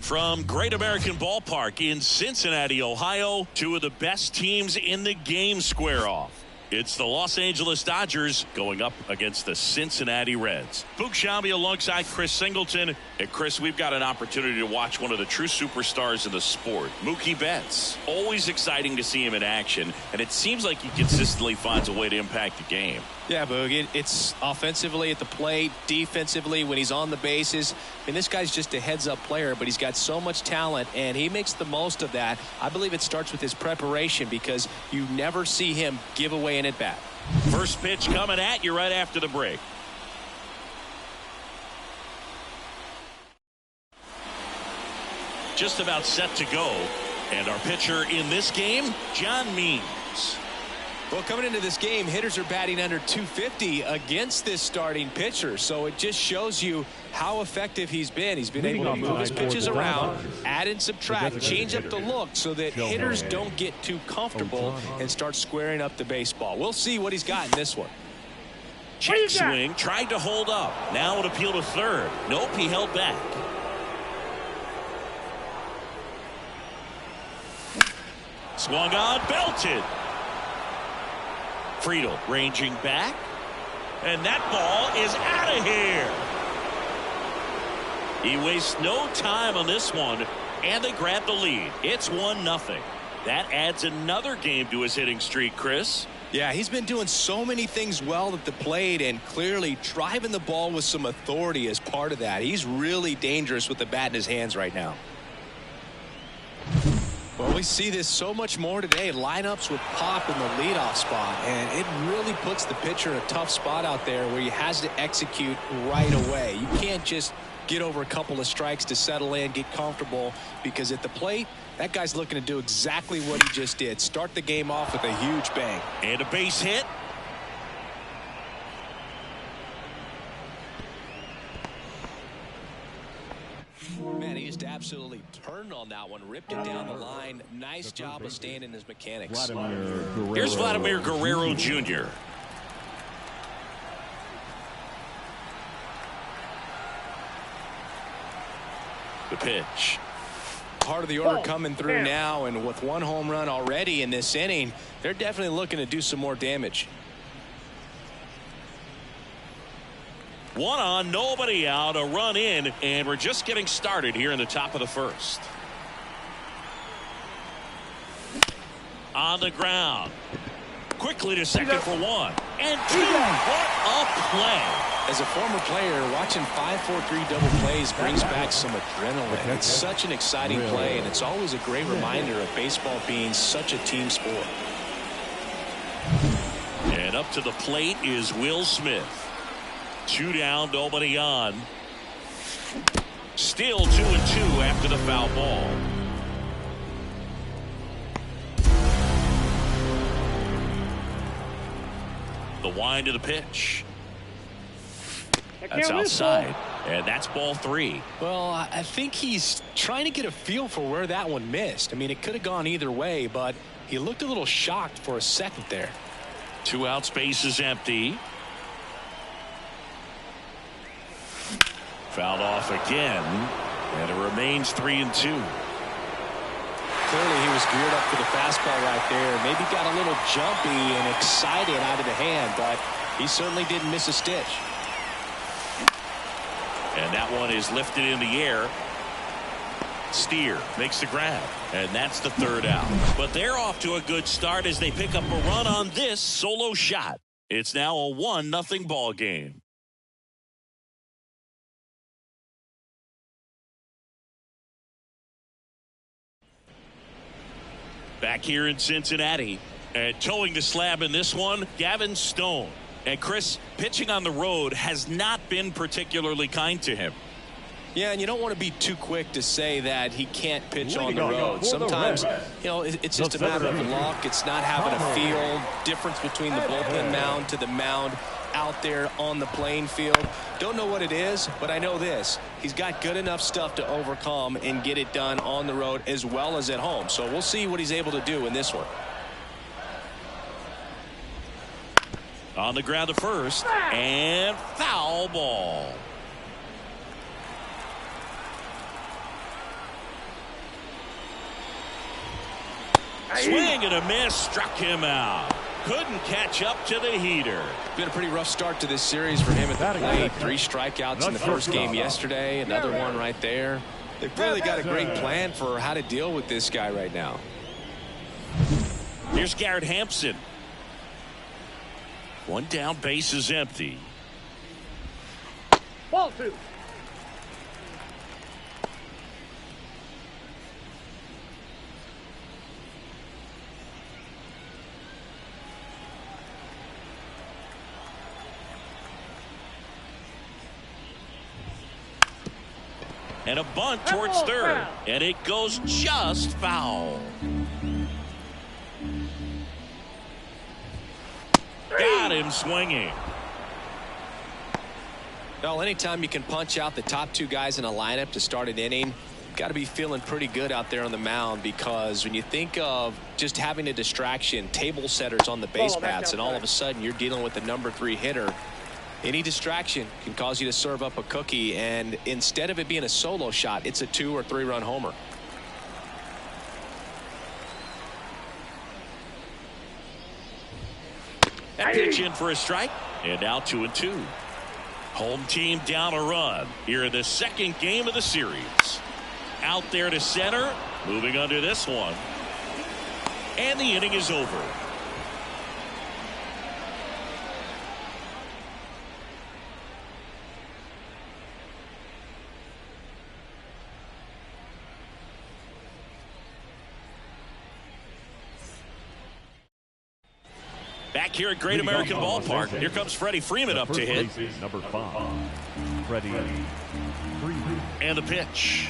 From Great American Ballpark in Cincinnati, Ohio, two of the best teams in the game square off. It's the Los Angeles Dodgers going up against the Cincinnati Reds. Boog Sciambi alongside Chris Singleton. And Chris, we've got an opportunity to watch one of the true superstars in the sport, Mookie Betts. Always exciting to see him in action, and it seems like he consistently finds a way to impact the game. Yeah, Boog, it's offensively at the plate, defensively when he's on the bases. I mean, this guy's just a heads-up player, but he's got so much talent, and he makes the most of that. I believe it starts with his preparation because you never see him give away an at-bat. First pitch coming at you right after the break. Just about set to go, and our pitcher in this game, John Means. Well, coming into this game, hitters are batting under 250 against this starting pitcher. So it just shows you how effective he's been. He's been able to move his pitches around, add and subtract, change up the look so that hitters don't get too comfortable and start squaring up the baseball. We'll see what he's got in this one. Check swing, tried to hold up. Now an appeal to third. Nope, he held back. Swung on, belted. Friedel ranging back, and that ball is out of here. He wastes no time on this one, and they grab the lead. It's 1-0. That adds another game to his hitting streak, Chris. Yeah, he's been doing so many things well at the plate and clearly driving the ball with some authority as part of that. He's really dangerous with the bat in his hands right now. Well, we see this so much more today. Lineups with pop in the leadoff spot, and it really puts the pitcher in a tough spot out there where he has to execute right away. You can't just get over a couple of strikes to settle in, get comfortable, because at the plate, that guy's looking to do exactly what he just did. Start the game off with a huge bang. And a base hit. Man, he just absolutely turned on that one, ripped it down the line. Nice job of staying in his mechanics. Here's Vladimir Guerrero Jr. The pitch. Part of the order coming through now, and with one home run already in this inning, they're definitely looking to do some more damage. One on, nobody out, a run in, and we're just getting started here in the top of the first. On the ground. Quickly to second for 1. And 2. What a play. As a former player, watching 5-4-3 double plays brings back some adrenaline. It's such an exciting play, and it's always a great reminder of baseball being such a team sport. And up to the plate is Will Smith. 2 down, nobody on. Still 2-2 after the foul ball. The wind of the pitch. That's outside. And that's ball 3. Well, I think he's trying to get a feel for where that one missed. I mean, it could have gone either way, but he looked a little shocked for a second there. 2 out, space is empty. Fouled off again, and it remains 3-2. Clearly he was geared up for the fastball right there. Maybe got a little jumpy and excited out of the hand, but he certainly didn't miss a stitch. And that one is lifted in the air. Steer makes the grab, and that's the 3rd out. But they're off to a good start as they pick up a run on this solo shot. It's now a 1-0 ball game. Back here in Cincinnati, and towing the slab in this one, Gavin Stone. And Chris, pitching on the road has not been particularly kind to him. Yeah, and you don't want to be too quick to say that he can't pitch on the road. Sometimes, you know, it's just a matter of luck. It's not having a feel. Difference between the bullpen mound to the mound out there on the playing field. Don't know what it is, but I know this. He's got good enough stuff to overcome and get it done on the road as well as at home. So we'll see what he's able to do in this one. On the ground to first, and foul ball. Swing and a miss, struck him out. Couldn't catch up to the heater. Been a pretty rough start to this series for him at the plate. 3 strikeouts in the first game yesterday. Another one right there. They've really got a great plan for how to deal with this guy right now. Here's Garrett Hampson. 1 down, base is empty. Ball 2. And a bunt towards third. And it goes just foul. Got him swinging. Well, anytime you can punch out the top 2 guys in a lineup to start an inning, got to be feeling pretty good out there on the mound, because when you think of just having a distraction, table setters on the base paths, and all of a sudden you're dealing with the number 3 hitter, any distraction can cause you to serve up a cookie, and instead of it being a solo shot, it's a 2 or 3 run homer. That pitch in for a strike, and now 2-2. Home team down a run here in the 2nd game of the series. Out there to center, moving under this one, and the inning is over. Back here at Great American Ballpark, here comes Freddie Freeman up to hit. Number 5, Freddie Freeman. And the pitch.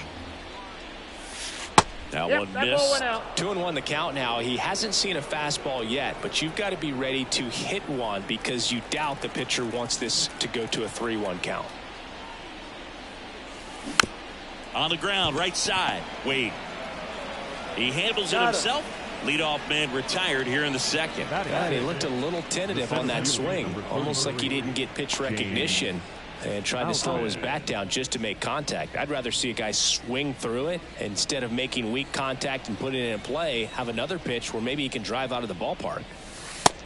That one missed. 2-1 the count now. He hasn't seen a fastball yet, but you've got to be ready to hit one, because you doubt the pitcher wants this to go to a 3-1 count. On the ground, right side. Wade. He handles it himself. Leadoff man retired here in the 2nd. God, he looked a little tentative on that swing, almost like he didn't get pitch recognition, and tried to slow his bat down just to make contact. I'd rather see a guy swing through it instead of making weak contact and putting it in play. Have another pitch where maybe he can drive out of the ballpark.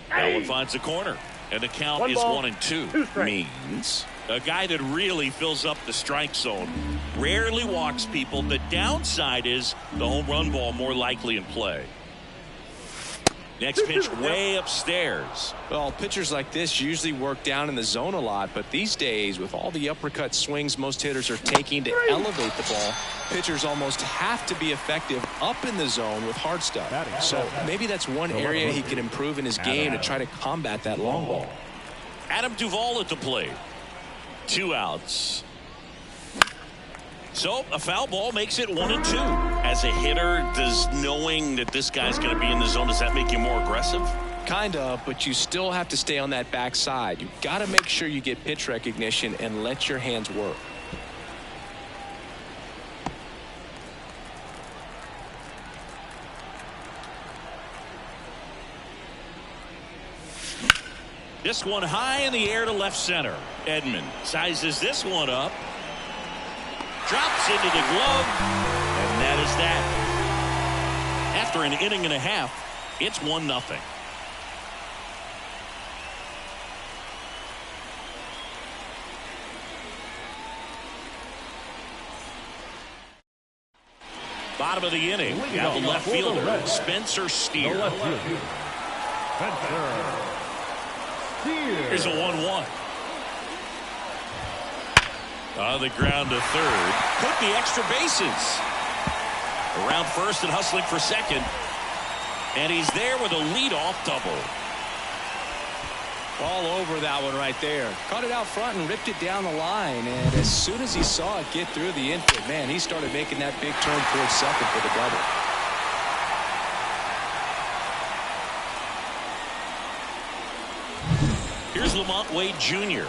That one finds the corner, and the count is 1-2. Means a guy that really fills up the strike zone. Rarely walks people. The downside is the home run ball more likely in play. Next pitch way upstairs. Well, pitchers like this usually work down in the zone a lot, but these days with all the uppercut swings most hitters are taking to elevate the ball, pitchers almost have to be effective up in the zone with hard stuff. So maybe that's one area he can improve in his game to try to combat that long ball. Adam Duvall at the plate. 2 outs. So a foul ball makes it 1-2. As a hitter, does knowing that this guy's going to be in the zone, does that make you more aggressive? Kind of, but you still have to stay on that backside. You've got to make sure you get pitch recognition and let your hands work. This one high in the air to left center. Edman sizes this one up. Drops into the glove, and that is that. After an inning and a half, it's 1-0. Bottom of the inning, now the left fielder, Spencer Steer. Here's a 1-1. On the ground to third. Took the extra bases. Around first and hustling for second. And he's there with a leadoff double. All over that one right there. Caught it out front and ripped it down the line. And as soon as he saw it get through the infield, man, he started making that big turn towards second for the double. Here's Lamont Wade Jr.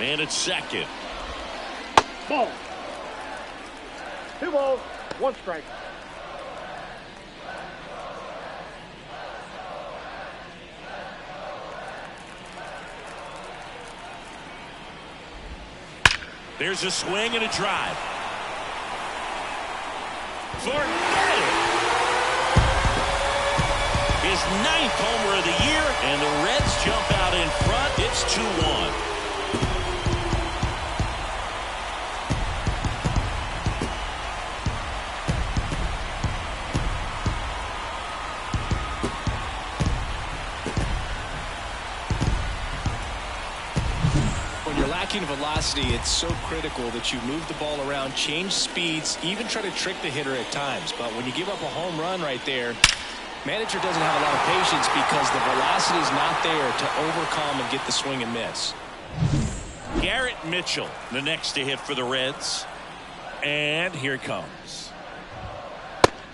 Man at second. Ball. 2 balls, 1 strike. There's a swing and a drive. Forget it. His 9th homer of the year, and the Reds jump out in front. It's 2-1. Velocity, it's so critical that you move the ball around, change speeds, even try to trick the hitter at times. But when you give up a home run right there, manager doesn't have a lot of patience because the velocity is not there to overcome and get the swing and miss. Garrett Mitchell, the next to hit for the Reds. And here it comes.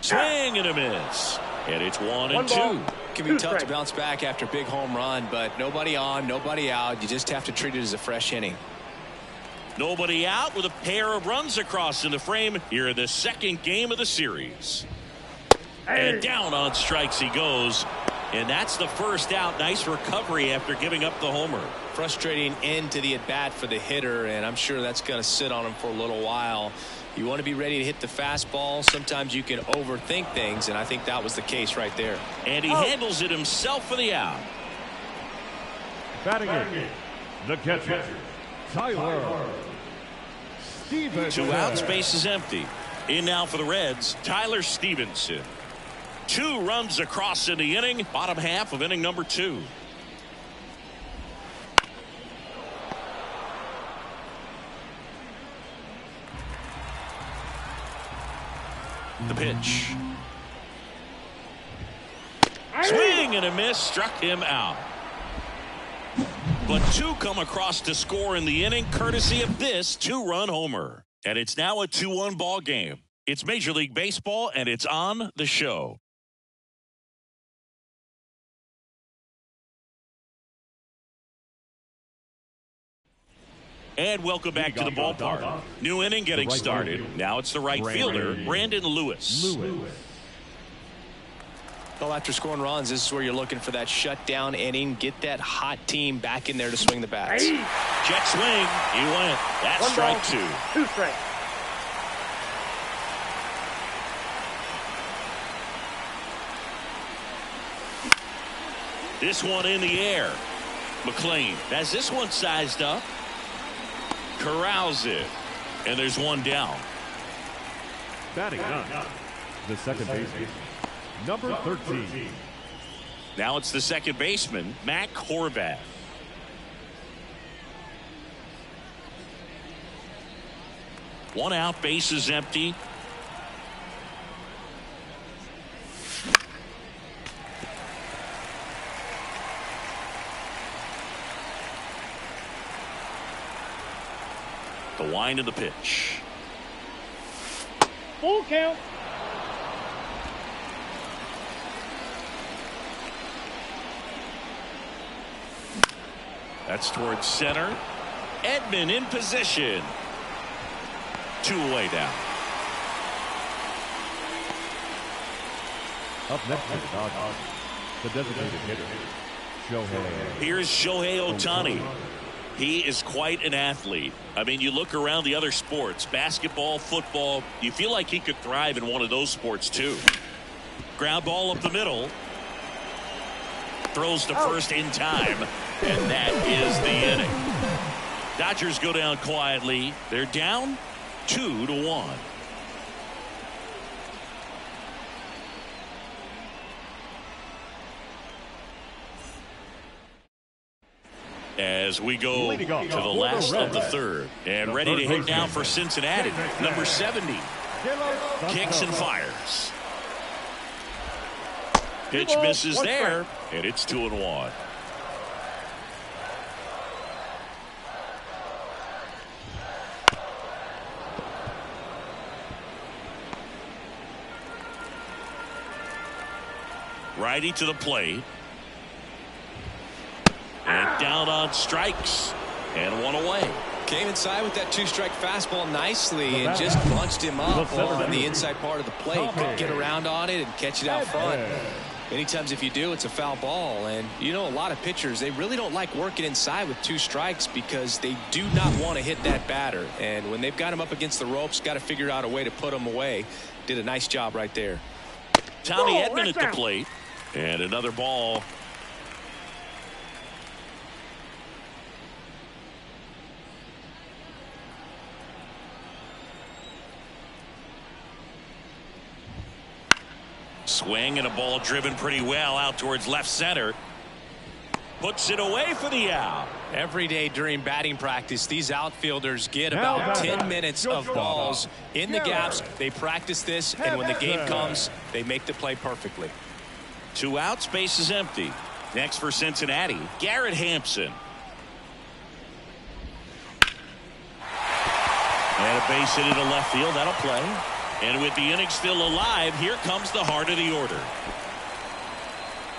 Swing and a miss. And it's 1-2. It can be tough to bounce back after a big home run, but nobody on, nobody out. You just have to treat it as a fresh inning. Nobody out with a pair of runs across in the frame here in the second game of the series. And down on strikes he goes. And that's the first out. Nice recovery after giving up the homer. Frustrating end to the at-bat for the hitter, and I'm sure that's going to sit on him for a little while. You want to be ready to hit the fastball. Sometimes you can overthink things, and I think that was the case right there. And he handles it himself for the out. Batting in, the catcher, Tyler Stevenson. 2 outs, base is empty. In now for the Reds, Tyler Stevenson. 2 runs across in the inning, bottom half of inning number 2. The pitch. Swing and a miss, struck him out. But 2 come across to score in the inning, courtesy of this 2-run homer. And it's now a 2-1 ball game. It's Major League Baseball, and it's on the show. And welcome back to the ballpark. New inning getting started. Now it's the right fielder, Brandon Lewis. Well, after scoring runs, this is where you're looking for that shutdown inning. Get that hot team back in there to swing the bats. Check swing. He went. That's strike 2. 2 strikes. This one in the air. McLean has this one sized up. Corrals it. And there's 1 down. Batting up, the second baseman, number 13, Now it's the second baseman, Mac Horvath. One out, base is empty. The wind of the pitch. Full count. That's towards center. Edman in position. 2 away now. Up next is the Dodgers, the designated hitter, Shohei. Here's Shohei Ohtani. He is quite an athlete. I mean, you look around the other sports, basketball, football, you feel like he could thrive in one of those sports too. Ground ball up the middle. Throws to first in time, and that is the inning. Dodgers go down quietly. They're down 2-1. As we go to the last of the third, and ready to hit now for Cincinnati, number 70. Kicks and fires. Pitch misses there, and it's 2-1. Righty to the plate. And down on strikes. And 1 away. Came inside with that 2-strike fastball nicely and just bunched him up on the inside part of the plate. Couldn't get around on it and catch it out front. Many times if you do, it's a foul ball. And you know, a lot of pitchers, they really don't like working inside with 2 strikes because they do not want to hit that batter. And when they've got him up against the ropes, got to figure out a way to put him away. Did a nice job right there. Tommy Edman at the plate. And another ball. Swing and a ball driven pretty well out towards left center. Puts it away for the out. Every day during batting practice, these outfielders get about 10 minutes of balls in the gaps. They practice this, and when the game comes, they make the play perfectly. 2 outs, base is empty. Next for Cincinnati, Garrett Hampson. And a base hit into left field. That'll play. And with the inning still alive, here comes the heart of the order.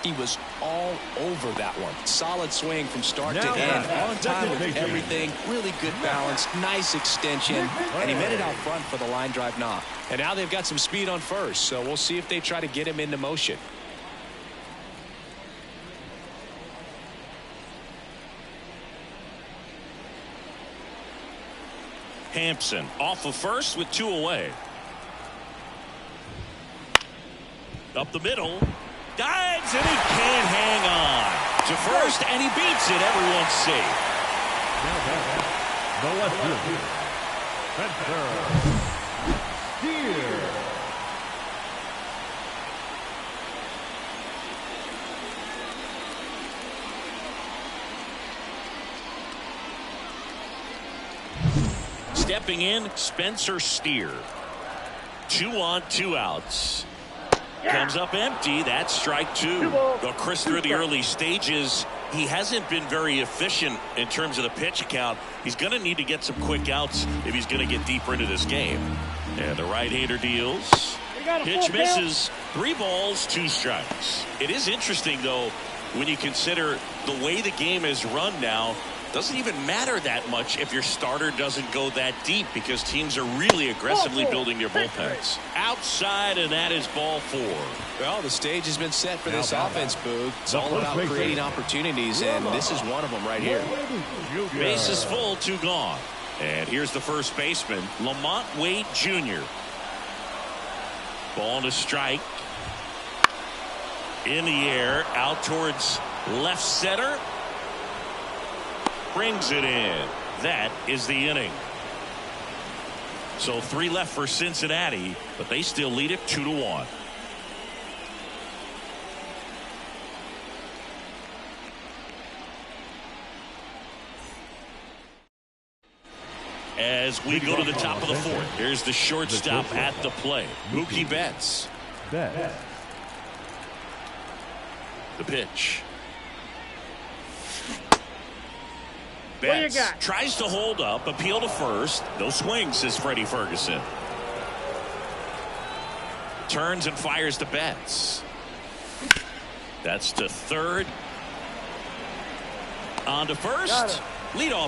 He was all over that one. Solid swing from start to end. On time with everything. Really good balance. Nice extension. And he met it out front for the line drive knock. And now they've got some speed on first. So we'll see if they try to get him into motion. Hampson off of first with 2 away. Up the middle. Dives and he can't hang on to first, and he beats it. Everyone's safe. The left fielder, Spencer Steer. Stepping in, Spencer Steer. 2 on, 2 outs. Comes up empty. That's strike 2. Well, Chris, through the early stages, he hasn't been very efficient in terms of the pitch count. He's going to need to get some quick outs if he's going to get deeper into this game. And the right-hander deals. Pitch misses. 3 balls, 2 strikes. It is interesting, though, when you consider the way the game is run now. Doesn't even matter that much if your starter doesn't go that deep because teams are really aggressively building their bullpens. Outside, and that is ball 4. Well, the stage has been set for this offense, Boog. It's all about creating opportunities, and this is one of them right here. Base is full, 2 gone. And here's the first baseman, Lamont Wade Jr. Ball to strike. In the air, out towards left center. Brings it in. That is the inning. So 3 left for Cincinnati, but they still lead it 2-1. as we go to the top of the fourth. Here's the shortstop at the plate, Mookie Betts. The pitch. Betts tries to hold up, appeal to first. No swing, says Freddie Ferguson. Turns and fires to Betts. That's to third. On to first. Leadoff